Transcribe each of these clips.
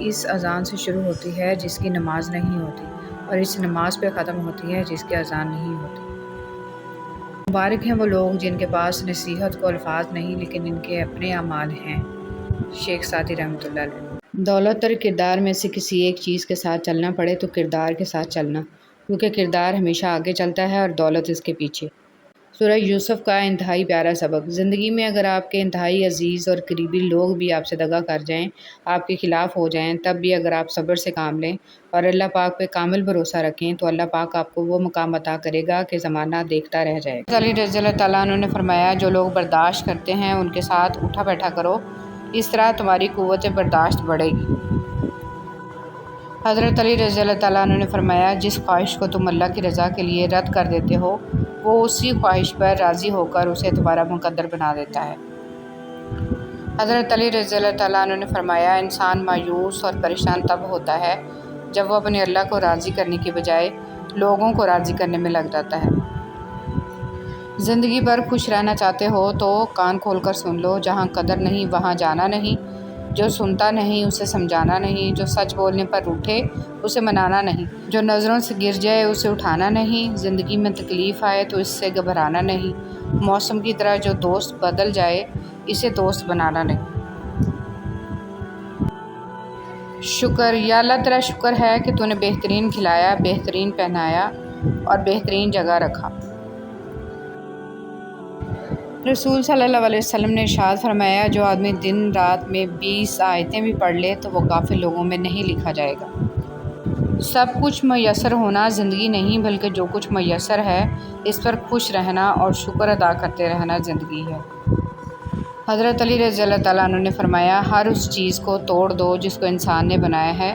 اس اذان سے شروع ہوتی ہے جس کی نماز نہیں ہوتی، اور اس نماز پہ ختم ہوتی ہے جس کی اذان نہیں ہوتی۔ مبارک ہیں وہ لوگ جن کے پاس نصیحت کو الفاظ نہیں لیکن ان کے اپنے اعمال ہیں۔ شیخ سعدی رحمۃ اللہ علیہ۔ دولت اور کردار میں سے کسی ایک چیز کے ساتھ چلنا پڑے تو کردار کے ساتھ چلنا، کیونکہ کردار ہمیشہ آگے چلتا ہے اور دولت اس کے پیچھے۔ سورہ یوسف کا انتہائی پیارا سبق۔ زندگی میں اگر آپ کے انتہائی عزیز اور قریبی لوگ بھی آپ سے دغا کر جائیں، آپ کے خلاف ہو جائیں، تب بھی اگر آپ صبر سے کام لیں اور اللہ پاک پہ کامل بھروسہ رکھیں تو اللہ پاک آپ کو وہ مقام عطا کرے گا کہ زمانہ دیکھتا رہ جائے گا۔ علی رضی اللہ تعالیٰ عنہ نے فرمایا، جو لوگ برداشت کرتے ہیں ان کے ساتھ اٹھا بیٹھا کرو، اس طرح تمہاری قوت برداشت بڑھے گی۔ حضرت علی رضی اللہ تعالیٰ عنہ نے فرمایا، جس خواہش کو تم اللہ کی رضا کے لیے رد کر دیتے ہو، وہ اسی خواہش پر راضی ہو کر اسے تمہارا مقدر بنا دیتا ہے۔ حضرت علی رضی اللہ تعالیٰ عنہ نے فرمایا، انسان مایوس اور پریشان تب ہوتا ہے جب وہ اپنے اللہ کو راضی کرنے کی بجائے لوگوں کو راضی کرنے میں لگ جاتا ہے۔ زندگی بھر خوش رہنا چاہتے ہو تو کان کھول کر سن لو، جہاں قدر نہیں وہاں جانا نہیں، جو سنتا نہیں اسے سمجھانا نہیں، جو سچ بولنے پر روٹھے اسے منانا نہیں، جو نظروں سے گر جائے اسے اٹھانا نہیں، زندگی میں تکلیف آئے تو اس سے گھبرانا نہیں، موسم کی طرح جو دوست بدل جائے اسے دوست بنانا نہیں۔ شکر، یا اللہ تیرا شکر ہے کہ تو نے بہترین کھلایا، بہترین پہنایا اور بہترین جگہ رکھا۔ رسول صلی اللہ علیہ وسلم نے ارشاد فرمایا، جو آدمی دن رات میں 20 آیتیں بھی پڑھ لے تو وہ غافل لوگوں میں نہیں لکھا جائے گا۔ سب کچھ میسر ہونا زندگی نہیں بلکہ جو کچھ میسر ہے اس پر خوش رہنا اور شکر ادا کرتے رہنا زندگی ہے۔ حضرت علی رضی اللہ تعالیٰ عنہ نے فرمایا، ہر اس چیز کو توڑ دو جس کو انسان نے بنایا ہے،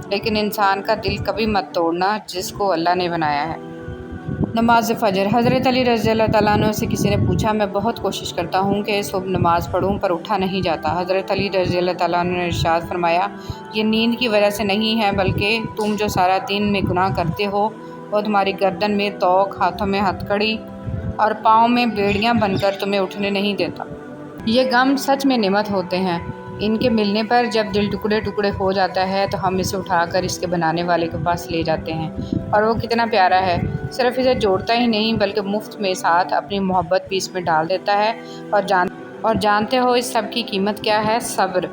لیکن انسان کا دل کبھی مت توڑنا جس کو اللہ نے بنایا ہے۔ نماز فجر۔ حضرت علی رضی اللہ تعالیٰ عنہ سے کسی نے پوچھا، میں بہت کوشش کرتا ہوں کہ صبح نماز پڑھوں پر اٹھا نہیں جاتا۔ حضرت علی رضی اللہ تعالیٰ عنہ نے ارشاد فرمایا، یہ نیند کی وجہ سے نہیں ہے بلکہ تم جو سارا دن میں گناہ کرتے ہو وہ تمہاری گردن میں توق، ہاتھوں میں ہتھکڑی اور پاؤں میں بیڑیاں بن کر تمہیں اٹھنے نہیں دیتا۔ یہ غم سچ میں نعمت ہوتے ہیں، ان کے ملنے پر جب دل ٹکڑے ٹکڑے ہو جاتا ہے تو ہم اسے اٹھا کر اس کے بنانے والے کے پاس لے جاتے ہیں، اور وہ کتنا پیارا ہے، صرف اسے جوڑتا ہی نہیں بلکہ مفت میں ساتھ اپنی محبت بھی اس میں ڈال دیتا ہے۔ اور جانتے ہو اس سب کی قیمت کیا ہے؟ صبر۔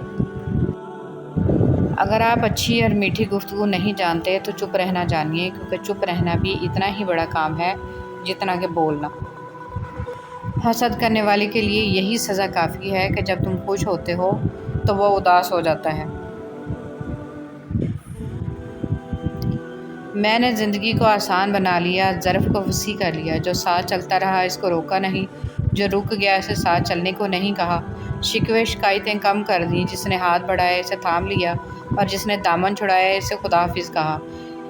اگر آپ اچھی اور میٹھی گفتگو نہیں جانتے تو چپ رہنا جانیے، کیونکہ چپ رہنا بھی اتنا ہی بڑا کام ہے جتنا کہ بولنا۔ حسد کرنے والے کے لیے یہی سزا کافی ہے کہ جب تم خوش ہوتے ہو تو وہ اداس ہو جاتا ہے۔ میں نے زندگی کو آسان بنا لیا، ظرف کو وسیع کر لیا، جو ساتھ چلتا رہا اس کو روکا نہیں، جو رک گیا اسے ساتھ چلنے کو نہیں کہا، شکوے شکایتیں کم کر دیں، جس نے ہاتھ بڑھایا اسے تھام لیا اور جس نے دامن چھڑایا اسے خدا حافظ کہا،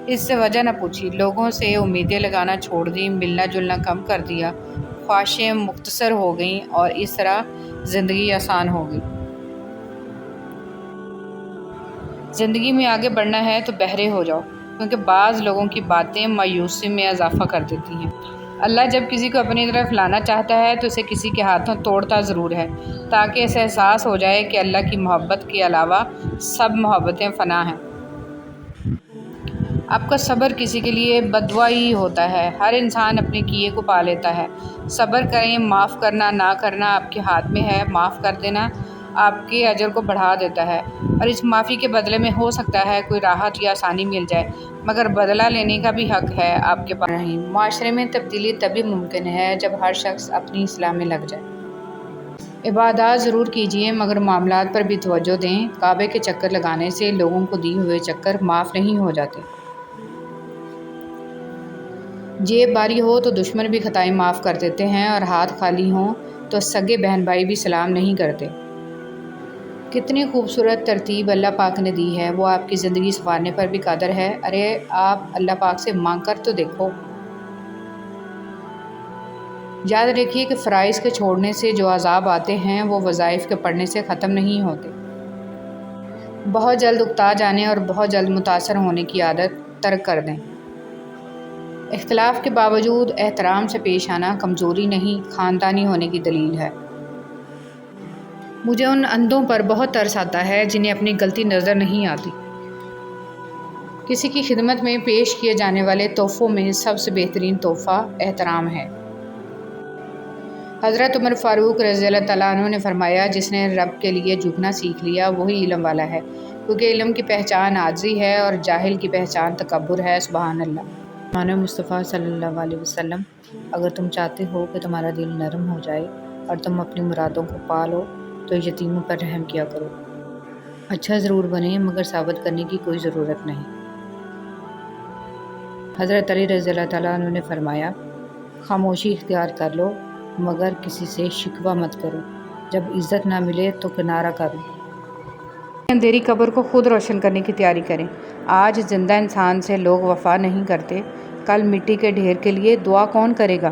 اس سے وجہ نہ پوچھی، لوگوں سے امیدیں لگانا چھوڑ دیں، ملنا جلنا کم کر دیا، خواہشیں مختصر ہو گئیں اور اس طرح زندگی آسان ہو گئی۔ زندگی میں آگے بڑھنا ہے تو بہرے ہو جاؤ، کیونکہ بعض لوگوں کی باتیں مایوسی میں اضافہ کر دیتی ہیں۔ اللہ جب کسی کو اپنی طرف لانا چاہتا ہے تو اسے کسی کے ہاتھوں توڑتا ضرور ہے، تاکہ اسے احساس ہو جائے کہ اللہ کی محبت کے علاوہ سب محبتیں فنا ہیں۔ آپ کا صبر کسی کے لیے بددعا ہی ہوتا ہے، ہر انسان اپنے کیے کو پا لیتا ہے۔ صبر کریں، معاف کرنا نہ کرنا آپ کے ہاتھ میں ہے، معاف کر دینا آپ کے اجر کو بڑھا دیتا ہے، اور اس معافی کے بدلے میں ہو سکتا ہے کوئی راحت یا آسانی مل جائے، مگر بدلہ لینے کا بھی حق ہے آپ کے پاس نہیں۔ معاشرے میں تبدیلی تبھی ممکن ہے جب ہر شخص اپنی اصلاح میں لگ جائے۔ عبادات ضرور کیجیے مگر معاملات پر بھی توجہ دیں، کعبے کے چکر لگانے سے لوگوں کو دیے ہوئے چکر معاف نہیں ہو جاتے۔ جیب باری ہو تو دشمن بھی خطائیں معاف کر دیتے ہیں، اور ہاتھ خالی ہوں تو سگے بہن بھائی بھی سلام نہیں کرتے۔ کتنی خوبصورت ترتیب اللہ پاک نے دی ہے، وہ آپ کی زندگی سنوارنے پر بھی قادر ہے۔ ارے آپ اللہ پاک سے مانگ کر تو دیکھو۔ یاد رکھیے کہ فرائض کے چھوڑنے سے جو عذاب آتے ہیں وہ وظائف کے پڑھنے سے ختم نہیں ہوتے۔ بہت جلد اکتا جانے اور بہت جلد متاثر ہونے کی عادت ترک کر دیں۔ اختلاف کے باوجود احترام سے پیش آنا کمزوری نہیں، خاندانی ہونے کی دلیل ہے۔ مجھے ان اندھوں پر بہت ترس آتا ہے جنہیں اپنی غلطی نظر نہیں آتی۔ کسی کی خدمت میں پیش کیے جانے والے تحفوں میں سب سے بہترین تحفہ احترام ہے۔ حضرت عمر فاروق رضی اللہ تعالیٰ عنہ نے فرمایا، جس نے رب کے لیے جھکنا سیکھ لیا وہی علم والا ہے، کیونکہ علم کی پہچان عاجزی ہے اور جاہل کی پہچان تکبر ہے۔ سبحان اللہ۔ مانو مصطفیٰ صلی اللہ علیہ وسلم، اگر تم چاہتے ہو کہ تمہارا دل نرم ہو جائے اور تم اپنی مرادوں کو پا لو تو یتیموں پر رحم کیا کرو۔ اچھا ضرور بنے مگر ثابت کرنے کی کوئی ضرورت نہیں۔ حضرت علی رضی اللہ تعالیٰ عنہ نے فرمایا، خاموشی اختیار کر لو مگر کسی سے شکوہ مت کرو، جب عزت نہ ملے تو کنارہ کرو۔ اندھیری قبر کو خود روشن کرنے کی تیاری کریں۔ آج زندہ انسان سے لوگ وفا نہیں کرتے، کل مٹی کے ڈھیر کے لیے دعا کون کرے گا؟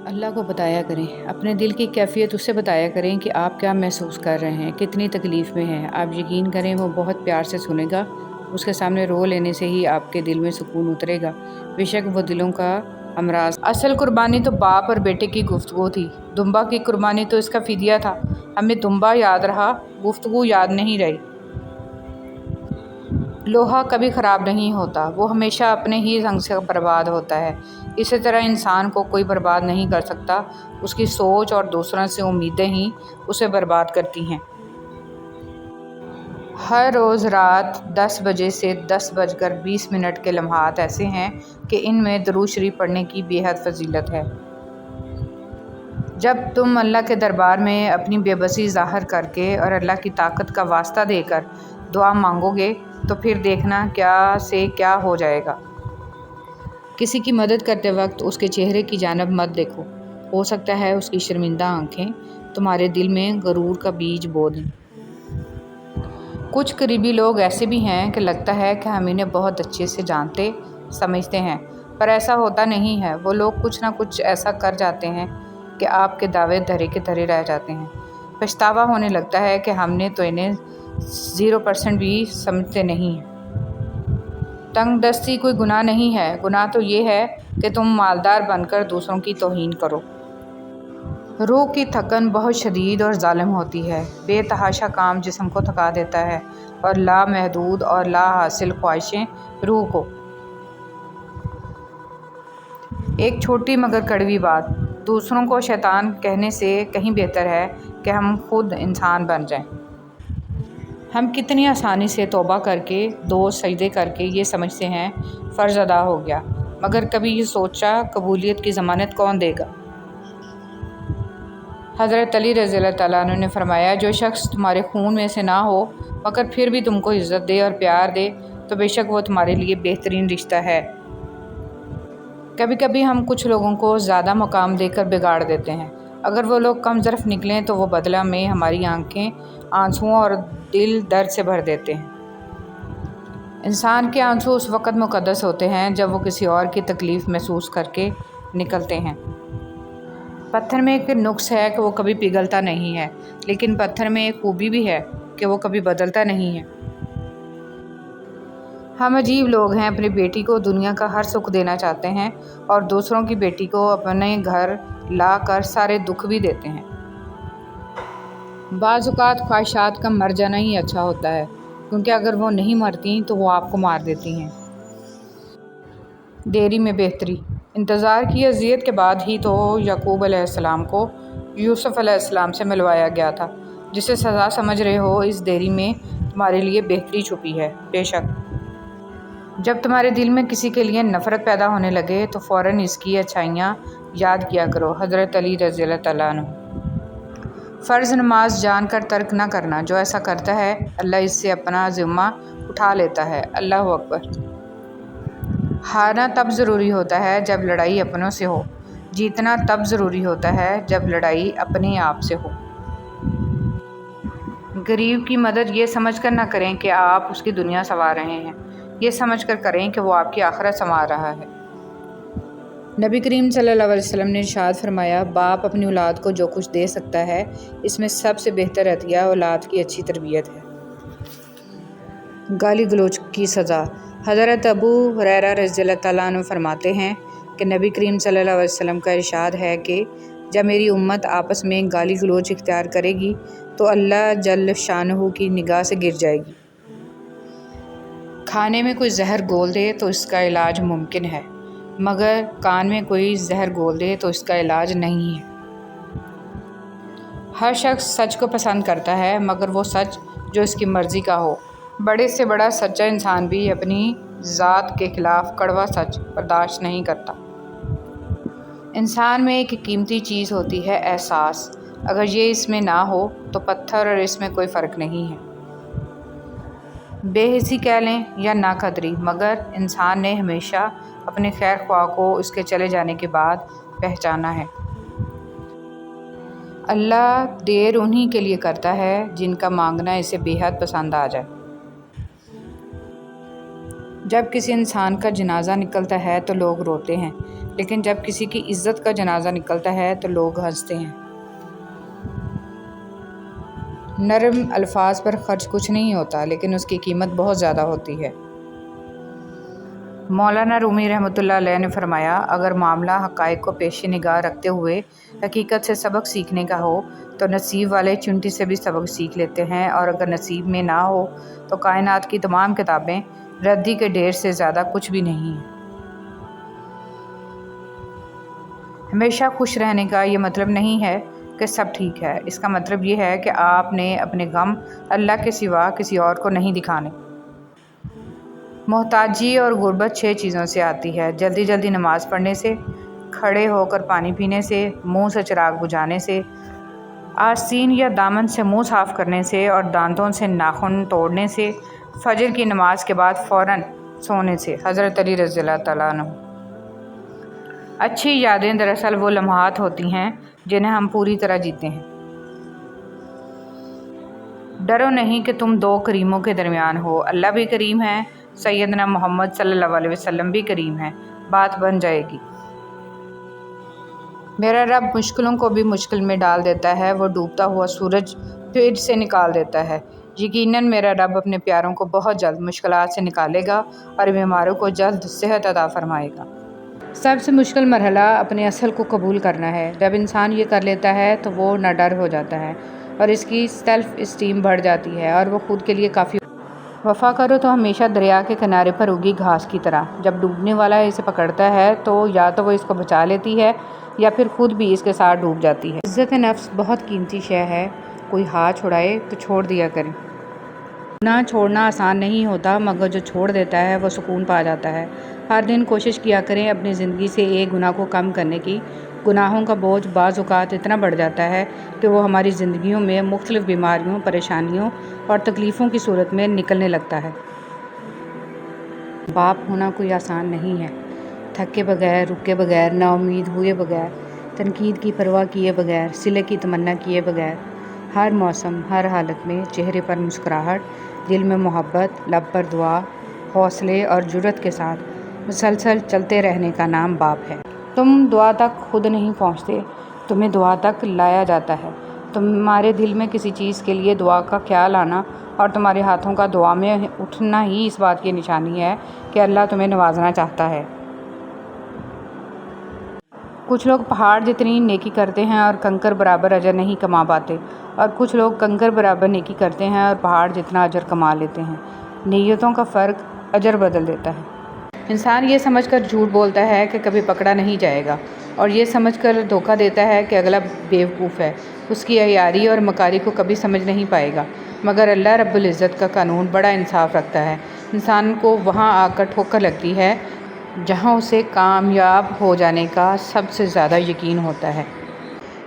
اللہ کو بتایا کریں، اپنے دل کی کیفیت اسے بتایا کریں کہ آپ کیا محسوس کر رہے ہیں، کتنی تکلیف میں ہیں۔ آپ یقین کریں وہ بہت پیار سے سنے گا۔ اس کے سامنے رو لینے سے ہی آپ کے دل میں سکون اترے گا۔ بے شک وہ دلوں کا امراض۔ اصل قربانی تو باپ اور بیٹے کی گفتگو تھی، دمبا کی قربانی تو اس کا فدیہ تھا۔ ہمیں دمبا یاد رہا، گفتگو یاد نہیں رہی۔ لوہا کبھی خراب نہیں ہوتا، وہ ہمیشہ اپنے ہی رنگ سے برباد ہوتا ہے۔ اسی طرح انسان کو کوئی برباد نہیں کر سکتا، اس کی سوچ اور دوسروں سے امیدیں ہی اسے برباد کرتی ہیں۔ ہر روز رات 10 بجے سے 10:20 کے لمحات ایسے ہیں کہ ان میں درود شریف پڑھنے کی بے حد فضیلت ہے۔ جب تم اللہ کے دربار میں اپنی بے بسی ظاہر کر کے اور اللہ کی طاقت کا واسطہ دے کر دعا مانگو گے تو پھر دیکھنا کیا سے کیا ہو جائے گا۔ کسی کی مدد کرتے وقت اس کے چہرے کی جانب مت دیکھو، ہو سکتا ہے اس کی شرمندہ آنکھیں تمہارے دل میں غرور کا بیج بو دیں۔ کچھ قریبی لوگ ایسے بھی ہیں کہ لگتا ہے کہ ہم انہیں بہت اچھے سے جانتے سمجھتے ہیں، پر ایسا ہوتا نہیں ہے۔ وہ لوگ کچھ نہ کچھ ایسا کر جاتے ہیں کہ آپ کے دعوے دھرے کے دھرے رہ جاتے ہیں۔ پچھتاوا ہونے لگتا ہے کہ ہم نے تو انہیں 0% بھی سمجھتے نہیں ہیں۔ تنگ دستی کوئی گناہ نہیں ہے، گناہ تو یہ ہے کہ تم مالدار بن کر دوسروں کی توہین کرو۔ روح کی تھکن بہت شدید اور ظالم ہوتی ہے۔ بے تحاشا کام جسم کو تھکا دیتا ہے اور لامحدود اور لا حاصل خواہشیں روح کو۔ ایک چھوٹی مگر کڑوی بات، دوسروں کو شیطان کہنے سے کہیں بہتر ہے کہ ہم خود انسان بن جائیں۔ ہم کتنی آسانی سے توبہ کر کے 2 سجدے کر کے یہ سمجھتے ہیں فرض ادا ہو گیا، مگر کبھی یہ سوچا قبولیت کی ضمانت کون دے گا؟ حضرت علی رضی اللہ تعالیٰ عنہ نے فرمایا، جو شخص تمہارے خون میں سے نہ ہو مگر پھر بھی تم کو عزت دے اور پیار دے تو بے شک وہ تمہارے لیے بہترین رشتہ ہے۔ کبھی کبھی ہم کچھ لوگوں کو زیادہ مقام دے کر بگاڑ دیتے ہیں۔ اگر وہ لوگ کم ظرف نکلیں تو وہ بدلہ میں ہماری آنکھیں آنسوؤں اور دل درد سے بھر دیتے ہیں۔ انسان کے آنسو اس وقت مقدس ہوتے ہیں جب وہ کسی اور کی تکلیف محسوس کر کے نکلتے ہیں۔ پتھر میں ایک نقص ہے کہ وہ کبھی پگھلتا نہیں ہے، لیکن پتھر میں ایک خوبی بھی ہے کہ وہ کبھی بدلتا نہیں ہے۔ ہم عجیب لوگ ہیں، اپنی بیٹی کو دنیا کا ہر سکھ دینا چاہتے ہیں اور دوسروں کی بیٹی کو اپنے گھر لا کر سارے دکھ بھی دیتے ہیں۔ بعض اوقات خواہشات کا مر جانا ہی اچھا ہوتا ہے، کیونکہ اگر وہ نہیں مرتی تو وہ آپ کو مار دیتی ہیں۔ دیری میں بہتری۔ انتظار کی اذیت کے بعد ہی تو یعقوب علیہ السلام کو یوسف علیہ السلام سے ملوایا گیا تھا۔ جسے سزا سمجھ رہے ہو، اس دیری میں تمہارے لیے بہتری چھپی ہے۔ بے شک جب تمہارے دل میں کسی کے لیے نفرت پیدا ہونے لگے تو فوراً اس کی اچھائیاں یاد کیا کرو۔ حضرت علی رضی اللہ تعالیٰ عنہ۔ فرض نماز جان کر ترک نہ کرنا، جو ایسا کرتا ہے اللہ اس سے اپنا ذمہ اٹھا لیتا ہے۔ اللہ اکبر۔ ہارنا تب ضروری ہوتا ہے جب لڑائی اپنوں سے ہو، جیتنا تب ضروری ہوتا ہے جب لڑائی اپنے آپ سے ہو۔ غریب کی مدد یہ سمجھ کر نہ کریں کہ آپ اس کی دنیا سنوار رہے ہیں، یہ سمجھ کر کریں کہ وہ آپ کی آخرت سنوار رہا ہے۔ نبی کریم صلی اللہ علیہ وسلم نے ارشاد فرمایا، باپ اپنی اولاد کو جو کچھ دے سکتا ہے اس میں سب سے بہتر عطیہ اولاد کی اچھی تربیت ہے۔ گالی گلوچ کی سزا۔ حضرت ابو ہریرہ رضی اللہ تعالیٰ عنہ فرماتے ہیں کہ نبی کریم صلی اللہ علیہ وسلم کا ارشاد ہے کہ جب میری امت آپس میں گالی گلوچ اختیار کرے گی تو اللہ جل شانہ کی نگاہ سے گر جائے گی۔ کھانے میں کوئی زہر گھول دے تو اس کا علاج ممکن ہے، مگر کان میں کوئی زہر گھول دے تو اس کا علاج نہیں ہے۔ ہر شخص سچ کو پسند کرتا ہے، مگر وہ سچ جو اس کی مرضی کا ہو۔ بڑے سے بڑا سچا انسان بھی اپنی ذات کے خلاف کڑوا سچ برداشت نہیں کرتا۔ انسان میں ایک قیمتی چیز ہوتی ہے، احساس۔ اگر یہ اس میں نہ ہو تو پتھر اور اس میں کوئی فرق نہیں ہے۔ بے حسی کہہ لیں یا نا قدری، مگر انسان نے ہمیشہ اپنے خیر خواہ کو اس کے چلے جانے کے بعد پہچانا ہے۔ اللہ دیر انہی کے لیے کرتا ہے جن کا مانگنا اسے بے حد پسند آ جائے۔ جب کسی انسان کا جنازہ نکلتا ہے تو لوگ روتے ہیں، لیکن جب کسی کی عزت کا جنازہ نکلتا ہے تو لوگ ہنستے ہیں۔ نرم الفاظ پر خرچ کچھ نہیں ہوتا، لیکن اس کی قیمت بہت زیادہ ہوتی ہے۔ مولانا رومی رحمۃ اللہ علیہ نے فرمایا، اگر معاملہ حقائق کو پیش نگاہ رکھتے ہوئے حقیقت سے سبق سیکھنے کا ہو تو نصیب والے چونٹی سے بھی سبق سیکھ لیتے ہیں، اور اگر نصیب میں نہ ہو تو کائنات کی تمام کتابیں ردی کے ڈھیر سے زیادہ کچھ بھی نہیں ہے۔ ہمیشہ خوش رہنے کا یہ مطلب نہیں ہے کہ سب ٹھیک ہے، اس کا مطلب یہ ہے کہ آپ نے اپنے غم اللہ کے سوا کسی اور کو نہیں دکھانے۔ محتاجی اور غربت 6 چیزوں سے آتی ہے: جلدی جلدی نماز پڑھنے سے، کھڑے ہو کر پانی پینے سے، منہ سے چراغ بجھانے سے، آستین یا دامن سے منہ صاف کرنے سے، اور دانتوں سے ناخن توڑنے سے، فجر کی نماز کے بعد فوراً سونے سے۔ حضرت علی رضی اللہ تعالیٰ عنہ۔ اچھی یادیں دراصل وہ لمحات ہوتی ہیں جنہیں ہم پوری طرح جیتے ہیں۔ ڈرو نہیں کہ تم 2 کریموں کے درمیان ہو، اللہ بھی کریم ہے، سیدنا محمد صلی اللہ علیہ وسلم بھی کریم ہے، بات بن جائے گی۔ میرا رب مشکلوں کو بھی مشکل میں ڈال دیتا ہے، وہ ڈوبتا ہوا سورج پیٹ سے نکال دیتا ہے۔ یقیناً میرا رب اپنے پیاروں کو بہت جلد مشکلات سے نکالے گا اور بیماروں کو جلد صحت عطا فرمائے گا۔ سب سے مشکل مرحلہ اپنے اصل کو قبول کرنا ہے۔ جب انسان یہ کر لیتا ہے تو وہ نہ ڈر ہو جاتا ہے اور اس کی سیلف اسٹیم بڑھ جاتی ہے اور وہ خود کے لیے کافی وفا کرو تو ہمیشہ دریا کے کنارے پر اگی گھاس کی طرح۔ جب ڈوبنے والا اسے پکڑتا ہے تو یا تو وہ اس کو بچا لیتی ہے یا پھر خود بھی اس کے ساتھ ڈوب جاتی ہے۔ عزت نفس بہت قیمتی شے ہے، کوئی ہاتھ چھڑائے تو چھوڑ دیا کرے۔ گناہ چھوڑنا آسان نہیں ہوتا، مگر جو چھوڑ دیتا ہے وہ سکون پا جاتا ہے۔ ہر دن کوشش کیا کریں اپنی زندگی سے ایک گناہ کو کم کرنے کی۔ گناہوں کا بوجھ بعض اوقات اتنا بڑھ جاتا ہے کہ وہ ہماری زندگیوں میں مختلف بیماریوں، پریشانیوں اور تکلیفوں کی صورت میں نکلنے لگتا ہے۔ باپ ہونا کوئی آسان نہیں ہے۔ تھکے بغیر، رکے بغیر، نا امید ہوئے بغیر، تنقید کی پرواہ کیے بغیر، صلح کی تمنا کیے بغیر، ہر موسم، ہر حالت میں چہرے پر مسکراہٹ، دل میں محبت، لب پر دعا، حوصلے اور جرأت کے ساتھ مسلسل چلتے رہنے کا نام باپ ہے۔ تم دعا تک خود نہیں پہنچتے، تمہیں دعا تک لایا جاتا ہے۔ تمہارے دل میں کسی چیز کے لیے دعا کا خیال آنا اور تمہارے ہاتھوں کا دعا میں اٹھنا ہی اس بات کی نشانی ہے کہ اللہ تمہیں نوازنا چاہتا ہے۔ کچھ لوگ پہاڑ جتنی نیکی کرتے ہیں اور کنکر برابر اجر نہیں کما پاتے، اور کچھ لوگ کنکر برابر نیکی کرتے ہیں اور پہاڑ جتنا اجر کما لیتے ہیں۔ نیتوں کا فرق اجر بدل دیتا ہے۔ انسان یہ سمجھ کر جھوٹ بولتا ہے کہ کبھی پکڑا نہیں جائے گا، اور یہ سمجھ کر دھوکہ دیتا ہے کہ اگلا بیوقوف ہے، اس کی عیاری اور مکاری کو کبھی سمجھ نہیں پائے گا۔ مگر اللہ رب العزت کا قانون بڑا انصاف رکھتا ہے۔ انسان کو وہاں آ کر ٹھوکر لگتی ہے جہاں اسے کامیاب ہو جانے کا سب سے زیادہ یقین ہوتا ہے۔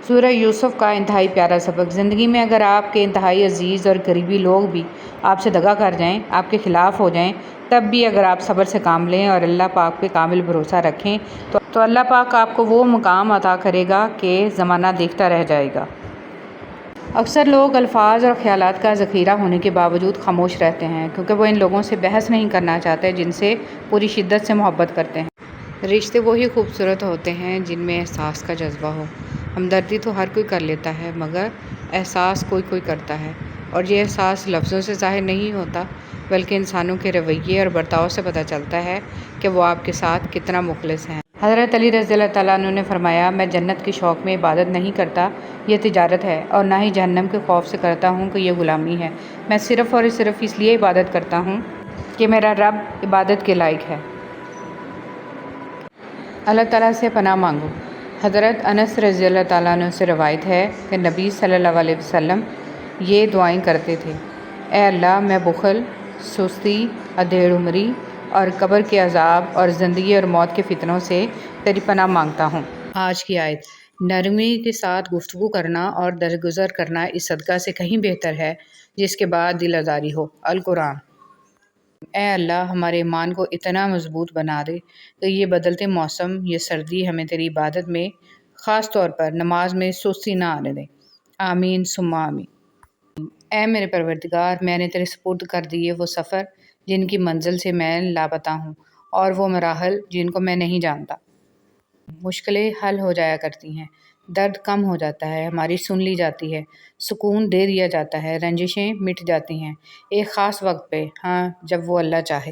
سورہ یوسف کا انتہائی پیارا سبق۔ زندگی میں اگر آپ کے انتہائی عزیز اور قریبی لوگ بھی آپ سے دغا کر جائیں، آپ کے خلاف ہو جائیں، تب بھی اگر آپ صبر سے کام لیں اور اللہ پاک پہ کامل بھروسہ رکھیں تو اللہ پاک آپ کو وہ مقام عطا کرے گا کہ زمانہ دیکھتا رہ جائے گا۔ اکثر لوگ الفاظ اور خیالات کا ذخیرہ ہونے کے باوجود خاموش رہتے ہیں، کیونکہ وہ ان لوگوں سے بحث نہیں کرنا چاہتے جن سے پوری شدت سے محبت کرتے ہیں۔ رشتے وہی خوبصورت ہوتے ہیں جن میں احساس کا جذبہ ہو۔ ہمدردی تو ہر کوئی کر لیتا ہے، مگر احساس کوئی کوئی کرتا ہے، اور یہ احساس لفظوں سے ظاہر نہیں ہوتا بلکہ انسانوں کے رویے اور برتاؤ سے پتہ چلتا ہے کہ وہ آپ کے ساتھ کتنا مخلص ہیں۔ حضرت علی رضی اللہ تعالیٰ عنہ نے فرمایا، میں جنت کے شوق میں عبادت نہیں کرتا، یہ تجارت ہے، اور نہ ہی جہنم کے خوف سے کرتا ہوں کہ یہ غلامی ہے۔ میں صرف اور صرف اس لیے عبادت کرتا ہوں کہ میرا رب عبادت کے لائق ہے۔ اللہ تعالیٰ سے پناہ مانگو۔ حضرت انس رضی اللہ تعالیٰ عنہ سے روایت ہے کہ نبی صلی اللہ علیہ وسلم یہ دعائیں کرتے تھے: اے اللہ، میں بخل، سستی، ادھیڑ عمری اور قبر کے عذاب اور زندگی اور موت کے فتنوں سے تیری پناہ مانگتا ہوں۔ آج کی آیت: نرمی کے ساتھ گفتگو کرنا اور درگزر کرنا اس صدقہ سے کہیں بہتر ہے جس کے بعد دل آزاری ہو۔ القرآن۔ اے اللہ، ہمارے ایمان کو اتنا مضبوط بنا دے کہ یہ بدلتے موسم، یہ سردی ہمیں تیری عبادت میں، خاص طور پر نماز میں سستی نہ آنے دے۔ آمین ثم آمین۔ اے میرے پروردگار، میں نے تیرے سپرد کر دیے وہ سفر جن کی منزل سے میں لاپتہ ہوں، اور وہ مراحل جن کو میں نہیں جانتا۔ مشکلیں حل ہو جایا کرتی ہیں، درد کم ہو جاتا ہے، ہماری سن لی جاتی ہے، سکون دے دیا جاتا ہے، رنجشیں مٹ جاتی ہیں ایک خاص وقت پہ، ہاں، جب وہ اللہ چاہے۔